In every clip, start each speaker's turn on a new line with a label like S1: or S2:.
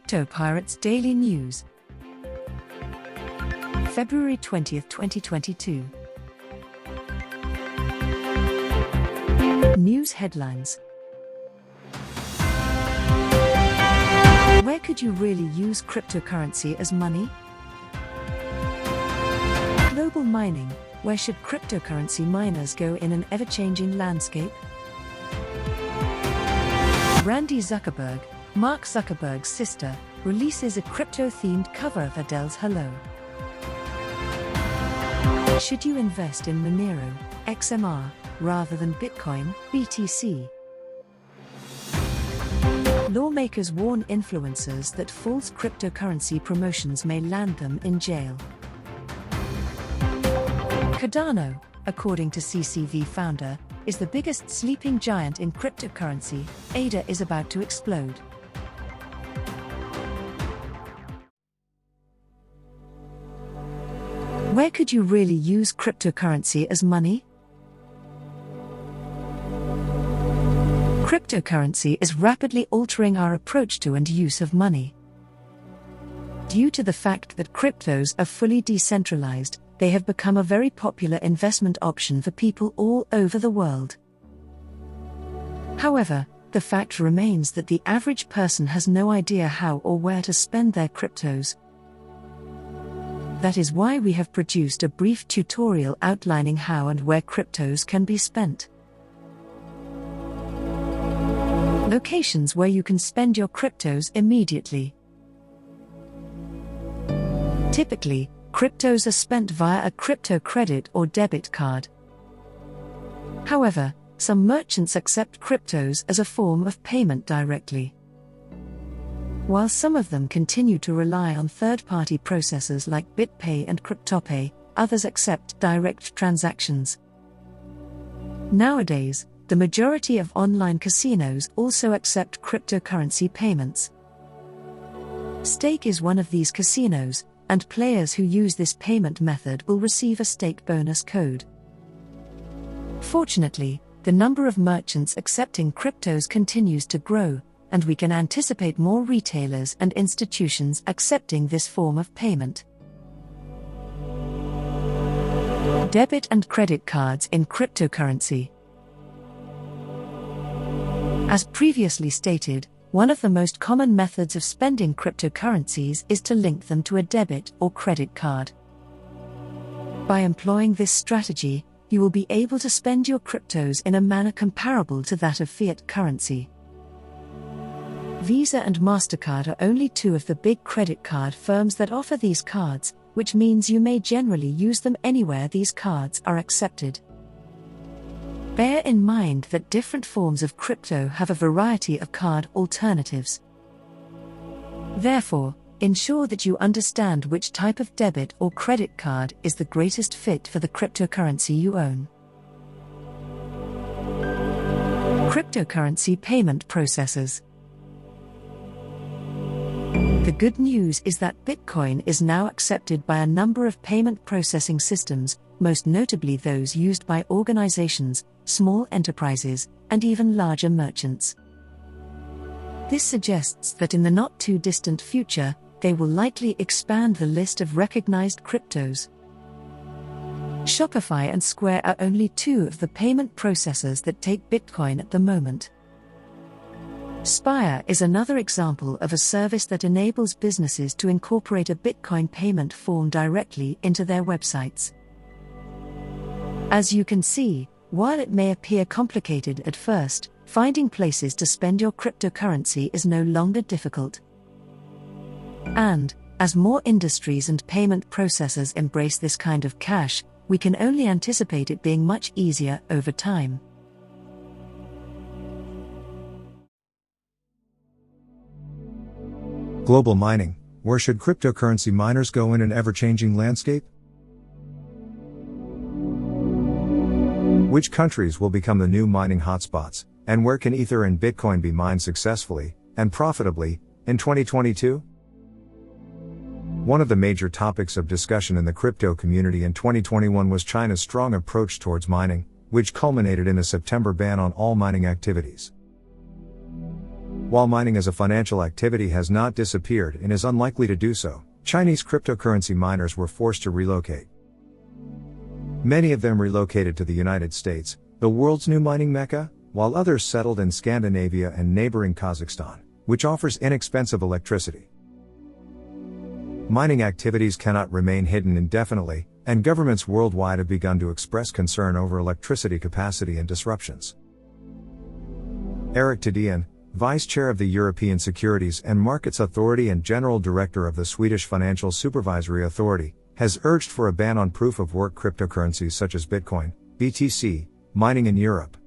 S1: Crypto Pirates Daily News. February 20, 2022. News headlines. Where could you really use cryptocurrency as money? Global mining. Where should cryptocurrency miners go in an ever-changing landscape? Randi Zuckerberg, Mark Zuckerberg's sister, releases a crypto-themed cover of Adele's Hello. Should you invest in Monero, XMR, rather than Bitcoin, BTC? Lawmakers warn influencers that false cryptocurrency promotions may land them in jail. Cardano, according to CCV Founder, is the biggest sleeping giant in cryptocurrency. Adele is about to explode. Where could you really use cryptocurrency as money? Cryptocurrency is rapidly altering our approach to and use of money. Due to the fact that cryptos are fully decentralized, they have become a very popular investment option for people all over the world. However, the fact remains that the average person has no idea how or where to spend their cryptos. That is why we have produced a brief tutorial outlining how and where cryptos can be spent. Locations where you can spend your cryptos immediately. Typically, cryptos are spent via a crypto credit or debit card. However, some merchants accept cryptos as a form of payment directly. While some of them continue to rely on third-party processors like BitPay and CryptoPay, others accept direct transactions. Nowadays, the majority of online casinos also accept cryptocurrency payments. Stake is one of these casinos, and players who use this payment method will receive a stake bonus code. Fortunately, the number of merchants accepting cryptos continues to grow, and we can anticipate more retailers and institutions accepting this form of payment. Debit and credit cards in cryptocurrency. As previously stated, one of the most common methods of spending cryptocurrencies is to link them to a debit or credit card. By employing this strategy, you will be able to spend your cryptos in a manner comparable to that of fiat currency. Visa and MasterCard are only two of the big credit card firms that offer these cards, which means you may generally use them anywhere these cards are accepted. Bear in mind that different forms of crypto have a variety of card alternatives. Therefore, ensure that you understand which type of debit or credit card is the greatest fit for the cryptocurrency you own. Cryptocurrency payment processors. The good news is that Bitcoin is now accepted by a number of payment processing systems, most notably those used by organizations, small enterprises, and even larger merchants. This suggests that in the not-too-distant future, they will likely expand the list of recognized cryptos. Shopify and Square are only two of the payment processors that take Bitcoin at the moment. Spire is another example of a service that enables businesses to incorporate a Bitcoin payment form directly into their websites. As you can see, while it may appear complicated at first, finding places to spend your cryptocurrency is no longer difficult. And, as more industries and payment processors embrace this kind of cash, we can only anticipate it being much easier over time.
S2: Global mining. Where should cryptocurrency miners go in an ever-changing landscape? Which countries will become the new mining hotspots, and where can Ether and Bitcoin be mined successfully and profitably in 2022? One of the major topics of discussion in the crypto community in 2021 was China's strong approach towards mining, which culminated in a September ban on all mining activities. While mining as a financial activity has not disappeared and is unlikely to do so, Chinese cryptocurrency miners were forced to relocate. Many of them relocated to the United States, the world's new mining mecca, while others settled in Scandinavia and neighboring Kazakhstan, which offers inexpensive electricity. Mining activities cannot remain hidden indefinitely, and governments worldwide have begun to express concern over electricity capacity and disruptions. Eric Tedian, Vice Chair of the European Securities and Markets Authority and General Director of the Swedish Financial Supervisory Authority, has urged for a ban on proof-of-work cryptocurrencies such as Bitcoin, BTC, mining in Europe.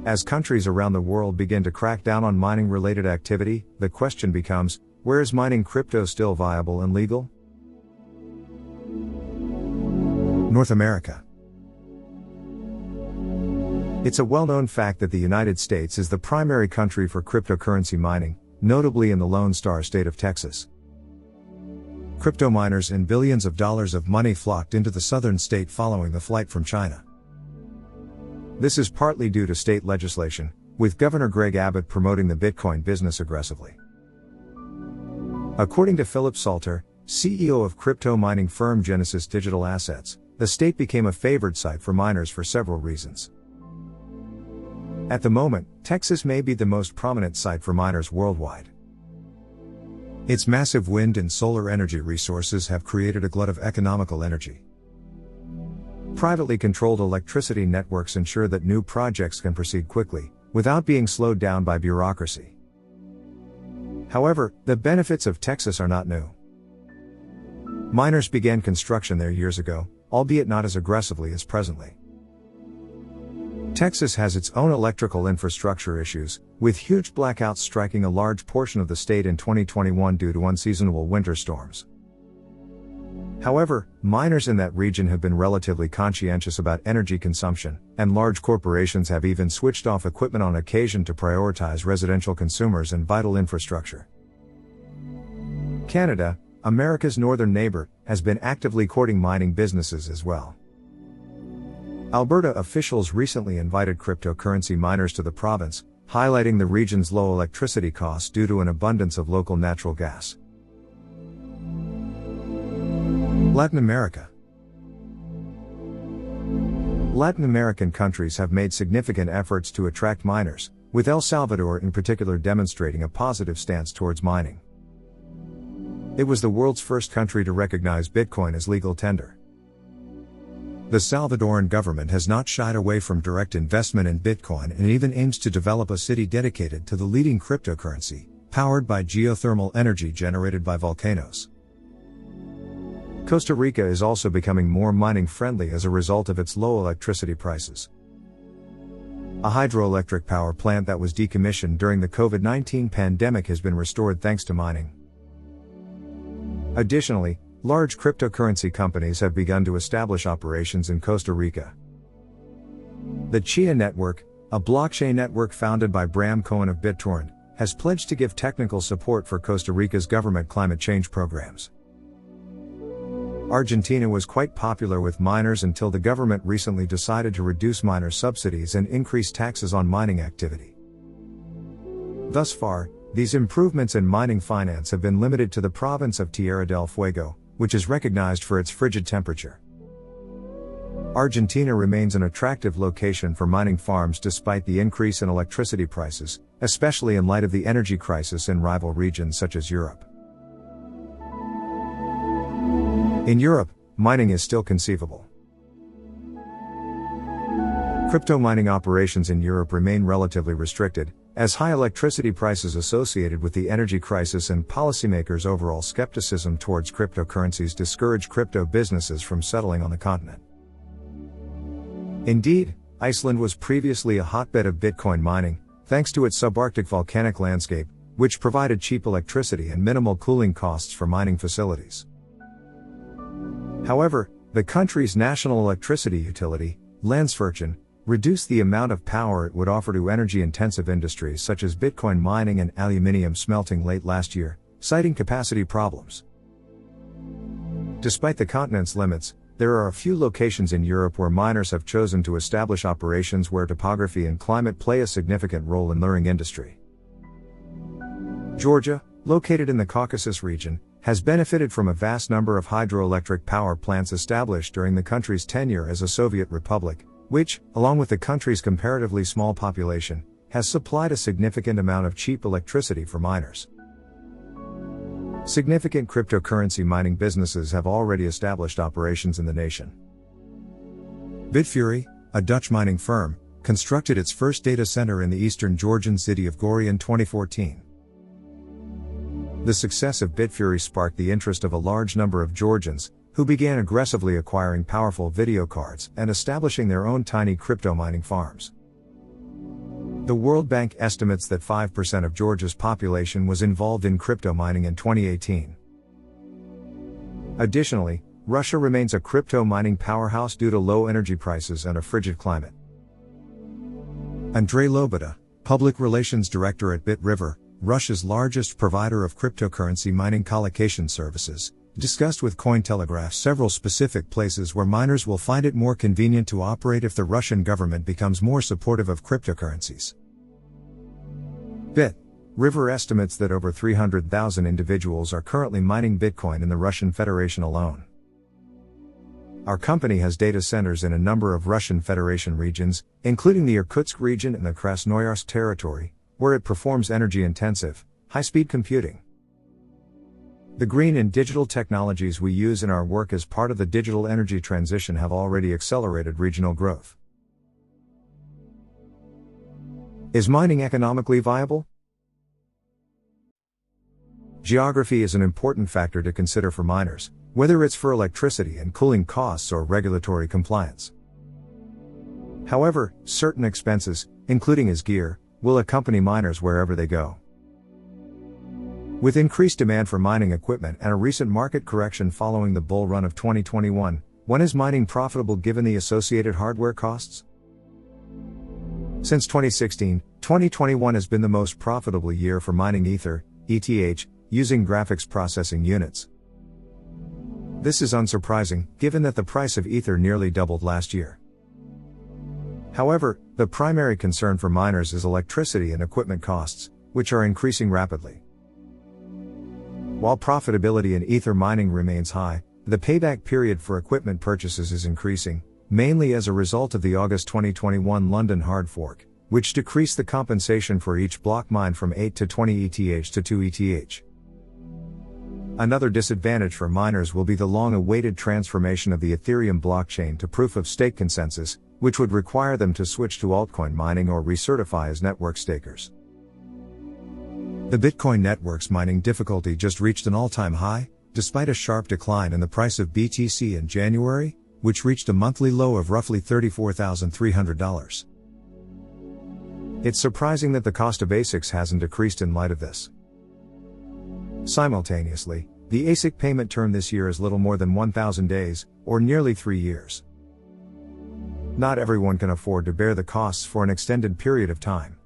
S2: As countries around the world begin to crack down on mining-related activity, the question becomes, where is mining crypto still viable and legal? North America. It's a well-known fact that the United States is the primary country for cryptocurrency mining, notably in the Lone Star State of Texas. Crypto miners and billions of dollars of money flocked into the southern state following the flight from China. This is partly due to state legislation, with Governor Greg Abbott promoting the Bitcoin business aggressively. According to Philip Salter, CEO of crypto mining firm Genesis Digital Assets, the state became a favored site for miners for several reasons. At the moment, Texas may be the most prominent site for miners worldwide. Its massive wind and solar energy resources have created a glut of economical energy. Privately controlled electricity networks ensure that new projects can proceed quickly, without being slowed down by bureaucracy. However, the benefits of Texas are not new. Miners began construction there years ago, albeit not as aggressively as presently. Texas has its own electrical infrastructure issues, with huge blackouts striking a large portion of the state in 2021 due to unseasonable winter storms. However, miners in that region have been relatively conscientious about energy consumption, and large corporations have even switched off equipment on occasion to prioritize residential consumers and vital infrastructure. Canada, America's northern neighbor, has been actively courting mining businesses as well. Alberta officials recently invited cryptocurrency miners to the province, highlighting the region's low electricity costs due to an abundance of local natural gas. Latin America. Latin American countries have made significant efforts to attract miners, with El Salvador in particular demonstrating a positive stance towards mining. It was the world's first country to recognize Bitcoin as legal tender. The Salvadoran government has not shied away from direct investment in Bitcoin and even aims to develop a city dedicated to the leading cryptocurrency, powered by geothermal energy generated by volcanoes. Costa Rica is also becoming more mining friendly as a result of its low electricity prices. A hydroelectric power plant that was decommissioned during the COVID-19 pandemic has been restored thanks to mining. Additionally, large cryptocurrency companies have begun to establish operations in Costa Rica. The Chia Network, a blockchain network founded by Bram Cohen of BitTorrent, has pledged to give technical support for Costa Rica's government climate change programs. Argentina was quite popular with miners until the government recently decided to reduce miner subsidies and increase taxes on mining activity. Thus far, these improvements in mining finance have been limited to the province of Tierra del Fuego, which is recognized for its frigid temperature. Argentina remains an attractive location for mining farms despite the increase in electricity prices, especially in light of the energy crisis in rival regions such as Europe. In Europe, mining is still conceivable. Crypto mining operations in Europe remain relatively restricted, as high electricity prices associated with the energy crisis and policymakers' overall skepticism towards cryptocurrencies discourage crypto businesses from settling on the continent. Indeed, Iceland was previously a hotbed of Bitcoin mining, thanks to its subarctic volcanic landscape, which provided cheap electricity and minimal cooling costs for mining facilities. However, the country's national electricity utility, Landsvirkjun, reduced the amount of power it would offer to energy-intensive industries such as Bitcoin mining and aluminium smelting late last year, citing capacity problems. Despite the continent's limits, there are a few locations in Europe where miners have chosen to establish operations where topography and climate play a significant role in luring industry. Georgia, located in the Caucasus region, has benefited from a vast number of hydroelectric power plants established during the country's tenure as a Soviet republic, which, along with the country's comparatively small population, has supplied a significant amount of cheap electricity for miners. Significant cryptocurrency mining businesses have already established operations in the nation. Bitfury, a Dutch mining firm, constructed its first data center in the eastern Georgian city of Gori in 2014. The success of Bitfury sparked the interest of a large number of Georgians, who began aggressively acquiring powerful video cards and establishing their own tiny crypto mining farms. The World Bank estimates that 5% of Georgia's population was involved in crypto mining in 2018. Additionally, Russia remains a crypto mining powerhouse due to low energy prices and a frigid climate. Andrei Loboda, Public Relations Director at BitRiver, Russia's largest provider of cryptocurrency mining colocation services, discussed with Cointelegraph several specific places where miners will find it more convenient to operate if the Russian government becomes more supportive of cryptocurrencies. BitRiver estimates that over 300,000 individuals are currently mining Bitcoin in the Russian Federation alone. Our company has data centers in a number of Russian Federation regions, including the Irkutsk region and the Krasnoyarsk territory, where it performs energy-intensive, high-speed computing. The green and digital technologies we use in our work as part of the digital energy transition have already accelerated regional growth. Is mining economically viable? Geography is an important factor to consider for miners, whether it's for electricity and cooling costs or regulatory compliance. However, certain expenses, including as gear, will accompany miners wherever they go. With increased demand for mining equipment and a recent market correction following the bull run of 2021, when is mining profitable given the associated hardware costs? Since 2016, 2021 has been the most profitable year for mining Ether, ETH, using graphics processing units. This is unsurprising, given that the price of Ether nearly doubled last year. However, the primary concern for miners is electricity and equipment costs, which are increasing rapidly. While profitability in Ether mining remains high, the payback period for equipment purchases is increasing, mainly as a result of the August 2021 London hard fork, which decreased the compensation for each block mined from 8 to 20 ETH to 2 ETH. Another disadvantage for miners will be the long-awaited transformation of the Ethereum blockchain to proof-of-stake consensus, which would require them to switch to altcoin mining or recertify as network stakers. The Bitcoin network's mining difficulty just reached an all-time high, despite a sharp decline in the price of BTC in January, which reached a monthly low of roughly $34,300. It's surprising that the cost of ASICs hasn't decreased in light of this. Simultaneously, the ASIC payment term this year is little more than 1,000 days, or nearly 3 years. Not everyone can afford to bear the costs for an extended period of time.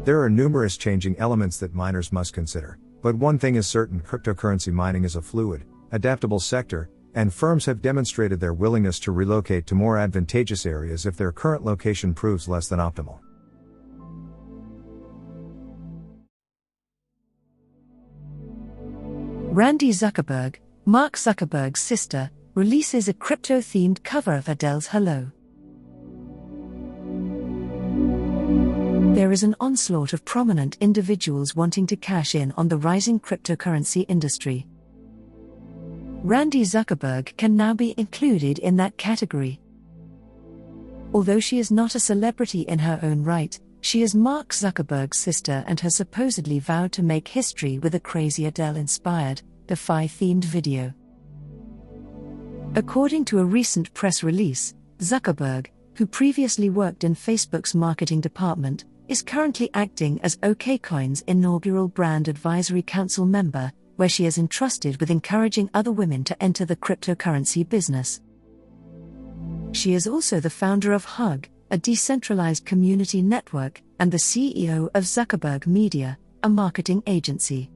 S2: There are numerous changing elements that miners must consider, but one thing is certain: cryptocurrency mining is a fluid, adaptable sector, and firms have demonstrated their willingness to relocate to more advantageous areas if their current location proves less than optimal.
S1: Randi Zuckerberg, Mark Zuckerberg's sister, releases a crypto-themed cover of Adele's Hello. There is an onslaught of prominent individuals wanting to cash in on the rising cryptocurrency industry. Randi Zuckerberg can now be included in that category. Although she is not a celebrity in her own right, she is Mark Zuckerberg's sister and has supposedly vowed to make history with a crazy Adele-inspired, Defy-themed video. According to a recent press release, Zuckerberg, who previously worked in Facebook's marketing department, is currently acting as OKCoin's inaugural Brand Advisory Council member, where she is entrusted with encouraging other women to enter the cryptocurrency business. She is also the founder of Hug, a decentralized community network, and the CEO of Zuckerberg Media, a marketing agency.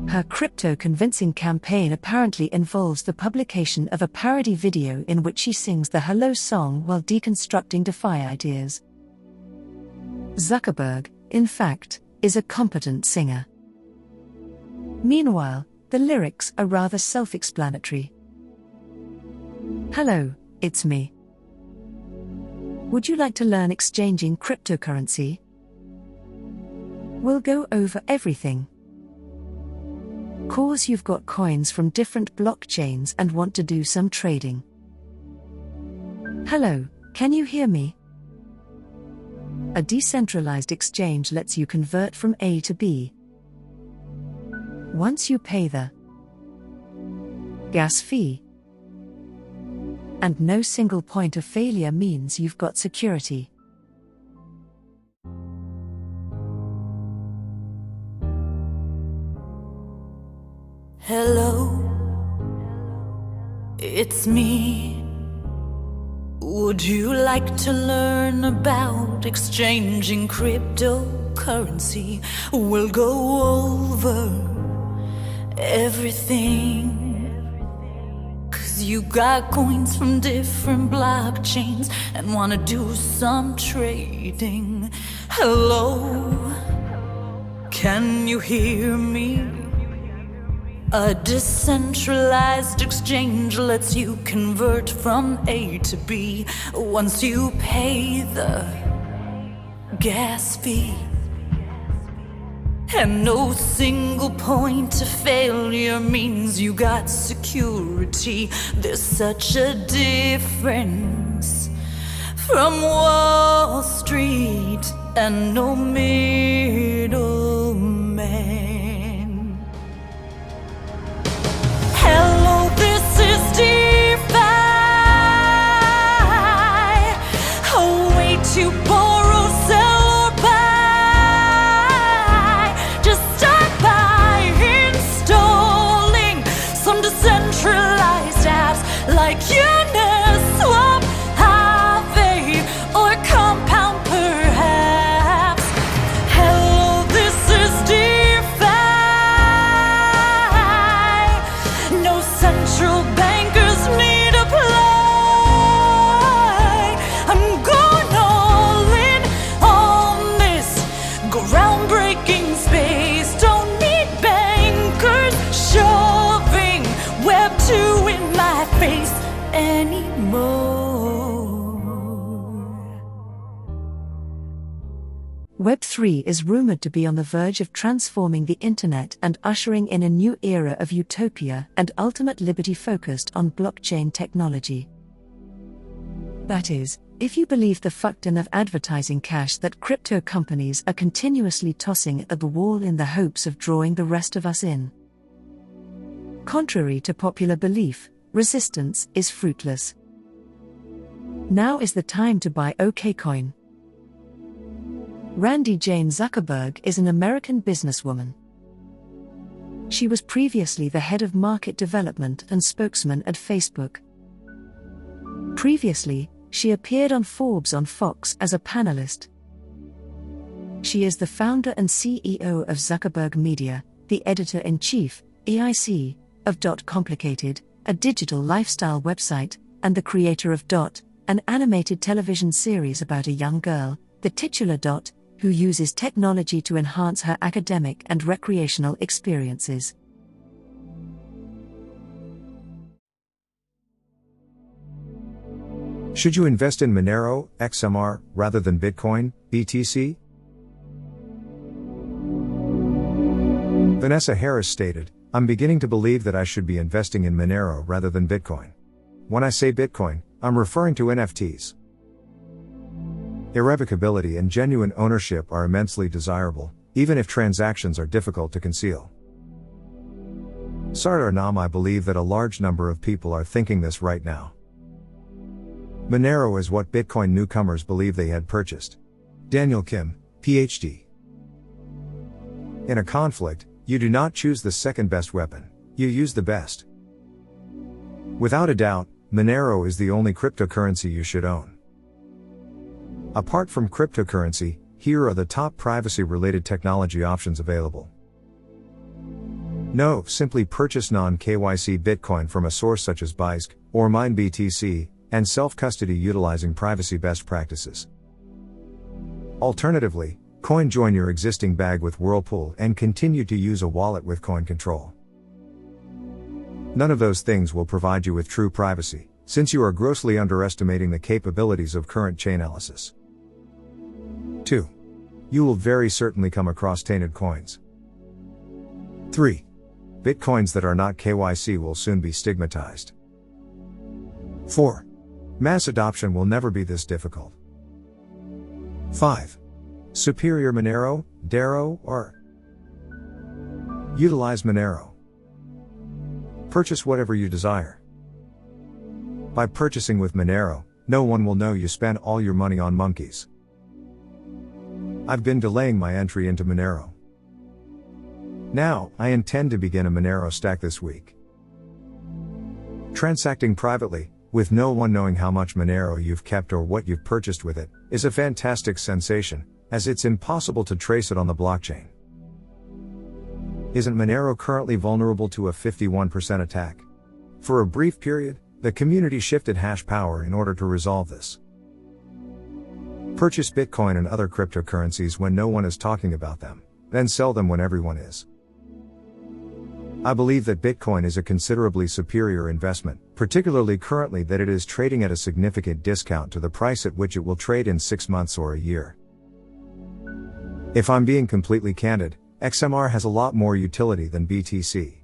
S1: Her crypto-convincing campaign apparently involves the publication of a parody video in which she sings the Hello song while deconstructing DeFi ideas. Zuckerberg, in fact, is a competent singer. Meanwhile, the lyrics are rather self-explanatory. Hello, it's me. Would you like to learn exchanging cryptocurrency? We'll go over everything. Cause you've got coins from different blockchains and want to do some trading. Hello, can you hear me? A decentralized exchange lets you convert from A to B. Once you pay the gas fee, and no single point of failure means you've got security.
S3: Hello, it's me. Would you like to learn about exchanging cryptocurrency? We'll go over everything. 'Cause you got coins from different blockchains and wanna do some trading. Hello, can you hear me? A decentralized exchange lets you convert from A to B once you pay the gas fee. And no single point of failure means you got security. There's such a difference from Wall Street and no middleman. Hello, this is DeFi, a way to borrow, sell, or buy. Just start by installing some decentralized apps like Uniswap, Aave, or Compound perhaps. Hello, this is DeFi. No central bankers need apply. I'm going all in on this groundbreaking space. Don't need bankers shoving Web 2 in my face anymore.
S1: Web3 is rumored to be on the verge of transforming the internet and ushering in a new era of utopia and ultimate liberty focused on blockchain technology. That is, if you believe the fuckton of advertising cash that crypto companies are continuously tossing at the wall in the hopes of drawing the rest of us in. Contrary to popular belief, resistance is fruitless. Now is the time to buy OKCoin. Randi Jane Zuckerberg is an American businesswoman. She was previously the head of market development and spokesman at Facebook. Previously, she appeared on Forbes on Fox as a panelist. She is the founder and CEO of Zuckerberg Media, the editor-in-chief, EIC, of Complicated, a digital lifestyle website, and the creator of an animated television series about a young girl, the titular who uses technology to enhance her academic and recreational experiences.
S2: Should you invest in Monero, XMR, rather than Bitcoin, BTC? Vanessa Harris stated, "I'm beginning to believe that I should be investing in Monero rather than Bitcoin. When I say Bitcoin, I'm referring to NFTs. Irrevocability and genuine ownership are immensely desirable, even if transactions are difficult to conceal." Sardarnam, I believe that a large number of people are thinking this right now. Monero is what Bitcoin newcomers believe they had purchased. Daniel Kim, PhD. In a conflict, you do not choose the second best weapon, you use the best. Without a doubt, Monero is the only cryptocurrency you should own. Apart from cryptocurrency, here are the top privacy-related technology options available. No, simply purchase non-KYC Bitcoin from a source such as Bisq, or mine BTC, and self-custody utilizing privacy best practices. Alternatively, Join your existing bag with Whirlpool and continue to use a wallet with coin control. None of those things will provide you with true privacy, since you are grossly underestimating the capabilities of current Chainalysis. 2. You will very certainly come across tainted coins. 3. Bitcoins that are not KYC will soon be stigmatized. 4. Mass adoption will never be this difficult. 5. Superior Monero, Darrow, or utilize Monero. Purchase whatever you desire. By purchasing with Monero, no one will know you spent all your money on monkeys. I've been delaying my entry into Monero. Now, I intend to begin a Monero stack this week. Transacting privately, with no one knowing how much Monero you've kept or what you've purchased with it, is a fantastic sensation, as it's impossible to trace it on the blockchain. Isn't Monero currently vulnerable to a 51% attack? For a brief period, the community shifted hash power in order to resolve this. Purchase Bitcoin and other cryptocurrencies when no one is talking about them, then sell them when everyone is. I believe that Bitcoin is a considerably superior investment, particularly currently that it is trading at a significant discount to the price at which it will trade in 6 months or a year. If I'm being completely candid, XMR has a lot more utility than BTC.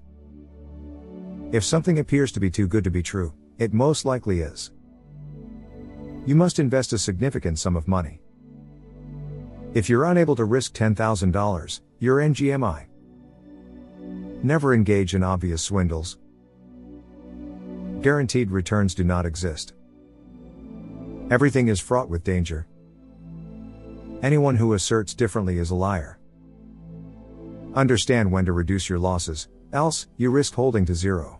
S2: If something appears to be too good to be true, it most likely is. You must invest a significant sum of money. If you're unable to risk $10,000, you're NGMI. Never engage in obvious swindles. Guaranteed returns do not exist. Everything is fraught with danger. Anyone who asserts differently is a liar. Understand when to reduce your losses, else, you risk holding to zero.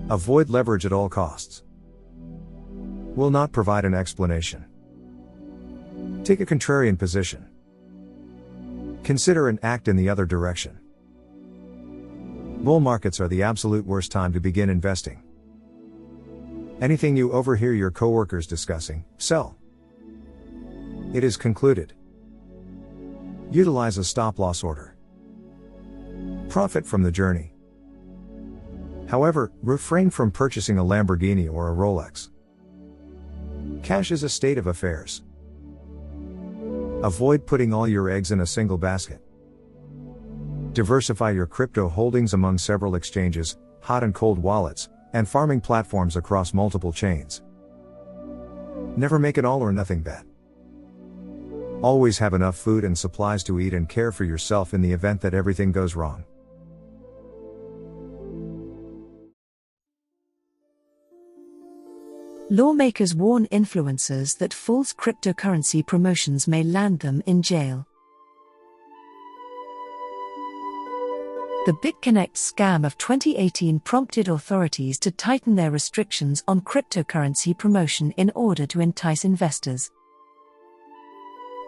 S2: Avoid leverage at all costs. Will not provide an explanation. Take a contrarian position. Consider and act in the other direction. Bull markets are the absolute worst time to begin investing. Anything you overhear your coworkers discussing, sell. It is concluded. Utilize a stop-loss order. Profit from the journey. However, refrain from purchasing a Lamborghini or a Rolex. Cash is a state of affairs. Avoid putting all your eggs in a single basket. Diversify your crypto holdings among several exchanges, hot and cold wallets, and farming platforms across multiple chains. Never make an all or nothing bet. Always have enough food and supplies to eat and care for yourself in the event that everything goes wrong.
S1: Lawmakers warn influencers that false cryptocurrency promotions may land them in jail. The BitConnect scam of 2018 prompted authorities to tighten their restrictions on cryptocurrency promotion in order to entice investors.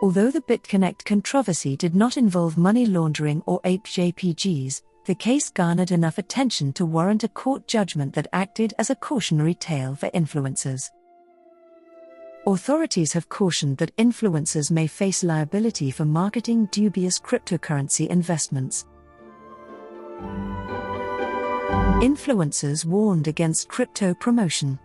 S1: Although the BitConnect controversy did not involve money laundering or ape JPGs, the case garnered enough attention to warrant a court judgment that acted as a cautionary tale for influencers. Authorities have cautioned that influencers may face liability for marketing dubious cryptocurrency investments. Influencers warned against crypto promotion.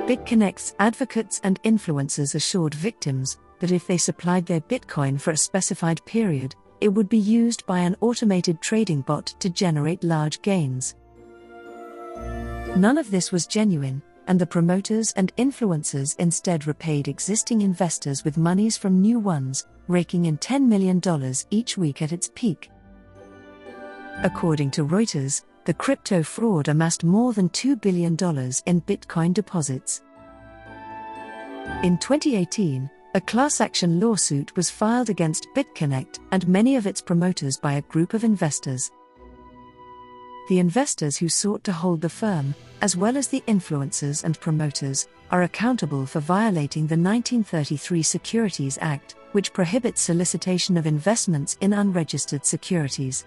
S1: BitConnect's advocates and influencers assured victims that if they supplied their Bitcoin for a specified period, it would be used by an automated trading bot to generate large gains. None of this was genuine, and the promoters and influencers instead repaid existing investors with monies from new ones, raking in $10 million each week at its peak. According to Reuters, the crypto fraud amassed more than $2 billion in Bitcoin deposits. In 2018, a class action lawsuit was filed against BitConnect and many of its promoters by a group of investors. The investors who sought to hold the firm, as well as the influencers and promoters, are accountable for violating the 1933 Securities Act, which prohibits solicitation of investments in unregistered securities.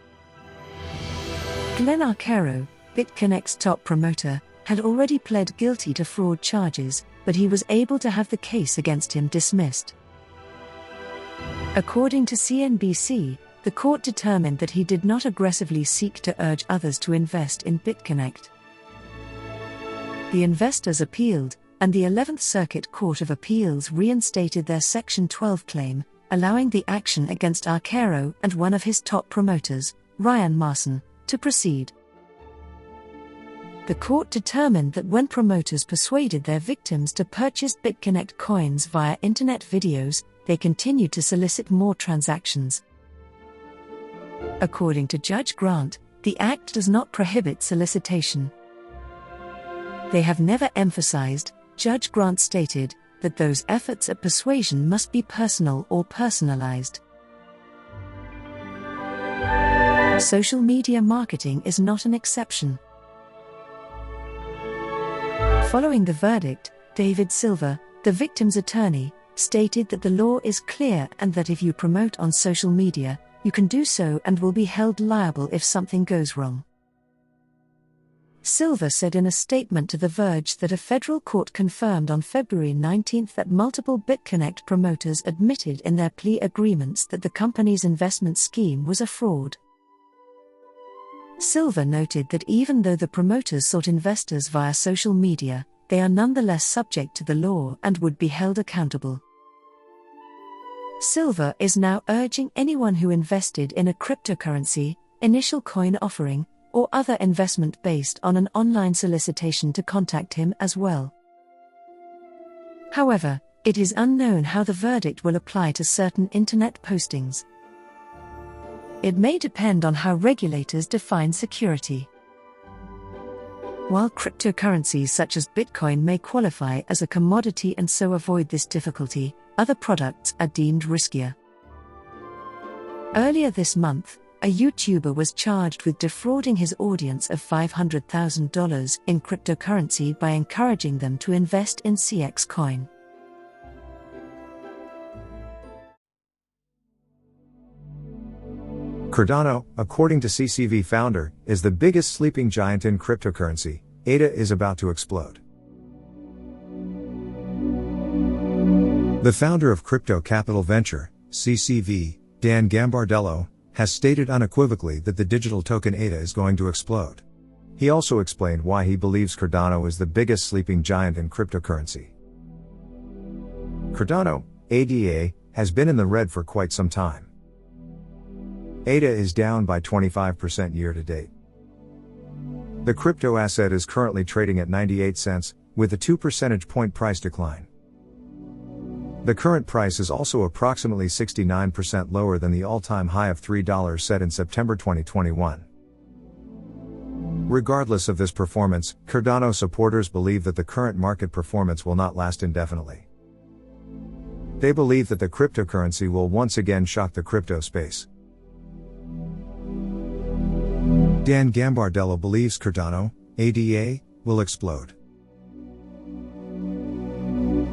S1: Glenn Arcaro, BitConnect's top promoter, had already pled guilty to fraud charges, but he was able to have the case against him dismissed. According to CNBC, the court determined that he did not aggressively seek to urge others to invest in BitConnect. The investors appealed, and the 11th Circuit Court of Appeals reinstated their Section 12 claim, allowing the action against Arcaro and one of his top promoters, Ryan Marson, to proceed. The court determined that when promoters persuaded their victims to purchase BitConnect coins via internet videos, they continued to solicit more transactions. According to Judge Grant, the Act does not prohibit solicitation. They have never emphasized, Judge Grant stated, that those efforts at persuasion must be personal or personalized. Social media marketing is not an exception. Following the verdict, David Silver, the victim's attorney, stated that the law is clear and that if you promote on social media, you can do so and will be held liable if something goes wrong. Silver said in a statement to The Verge that a federal court confirmed on February 19 that multiple BitConnect promoters admitted in their plea agreements that the company's investment scheme was a fraud. Silver noted that even though the promoters sought investors via social media, they are nonetheless subject to the law and would be held accountable. Silver is now urging anyone who invested in a cryptocurrency, initial coin offering, or other investment based on an online solicitation to contact him as well. However, it is unknown how the verdict will apply to certain internet postings. It may depend on how regulators define security. While cryptocurrencies such as Bitcoin may qualify as a commodity and so avoid this difficulty, other products are deemed riskier. Earlier this month, a YouTuber was charged with defrauding his audience of $500,000 in cryptocurrency by encouraging them to invest in CX coin.
S2: Cardano, according to CCV Founder, is the biggest sleeping giant in cryptocurrency. ADA is about to explode. The founder of crypto capital venture, CCV, Dan Gambardello, has stated unequivocally that the digital token ADA is going to explode. He also explained why he believes Cardano is the biggest sleeping giant in cryptocurrency. Cardano, ADA, has been in the red for quite some time. ADA is down by 25% year to date. The crypto asset is currently trading at 98 cents, with a 2 percentage point price decline. The current price is also approximately 69% lower than the all-time high of $3 set in September 2021. Regardless of this performance, Cardano supporters believe that the current market performance will not last indefinitely. They believe that the cryptocurrency will once again shock the crypto space. Dan Gambardello believes Cardano, ADA, will explode.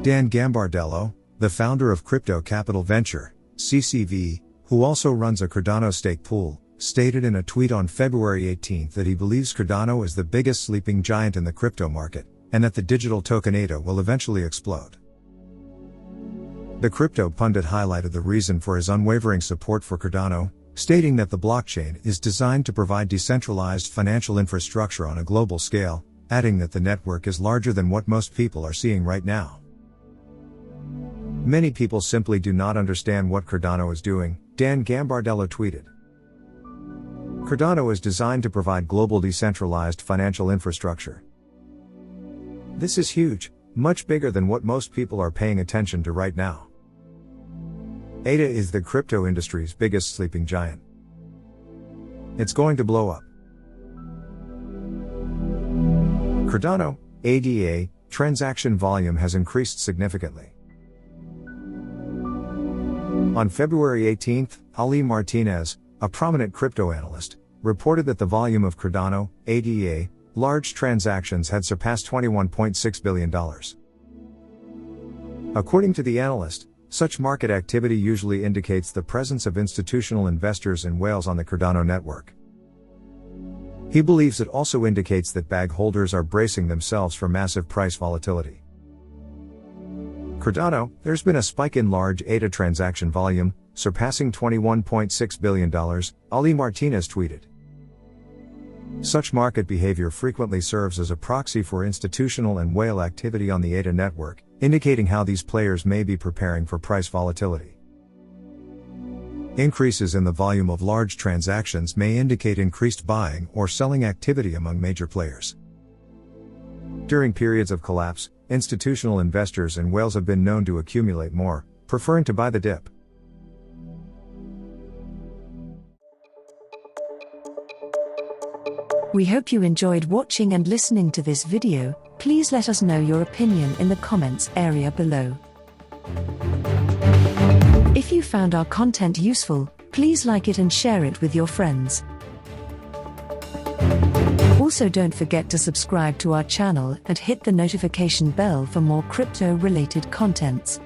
S2: Dan Gambardello, the founder of crypto capital venture, CCV, who also runs a Cardano stake pool, stated in a tweet on February 18 that he believes Cardano is the biggest sleeping giant in the crypto market, and that the digital token ADA will eventually explode. The crypto pundit highlighted the reason for his unwavering support for Cardano, stating that the blockchain is designed to provide decentralized financial infrastructure on a global scale, adding that the network is larger than what most people are seeing right now. Many people simply do not understand what Cardano is doing, Dan Gambardello tweeted. Cardano is designed to provide global decentralized financial infrastructure. This is huge, much bigger than what most people are paying attention to right now. ADA is the crypto industry's biggest sleeping giant. It's going to blow up. Cardano, ADA, transaction volume has increased significantly. On February 18, Ali Martinez, a prominent crypto analyst, reported that the volume of Cardano, ADA, large transactions had surpassed $21.6 billion. According to the analyst, such market activity usually indicates the presence of institutional investors and whales on the Cardano network. He believes it also indicates that bag holders are bracing themselves for massive price volatility. Cardano, there's been a spike in large ADA transaction volume, surpassing $21.6 billion, Ali Martinez tweeted. Such market behavior frequently serves as a proxy for institutional and whale activity on the ADA network, indicating how these players may be preparing for price volatility. Increases in the volume of large transactions may indicate increased buying or selling activity among major players. During periods of collapse, institutional investors and whales have been known to accumulate more, preferring to buy the dip.
S1: We hope you enjoyed watching and listening to this video. Please let us know your opinion in the comments area below. If you found our content useful, please like it and share it with your friends. Also, don't forget to subscribe to our channel and hit the notification bell for more crypto-related contents.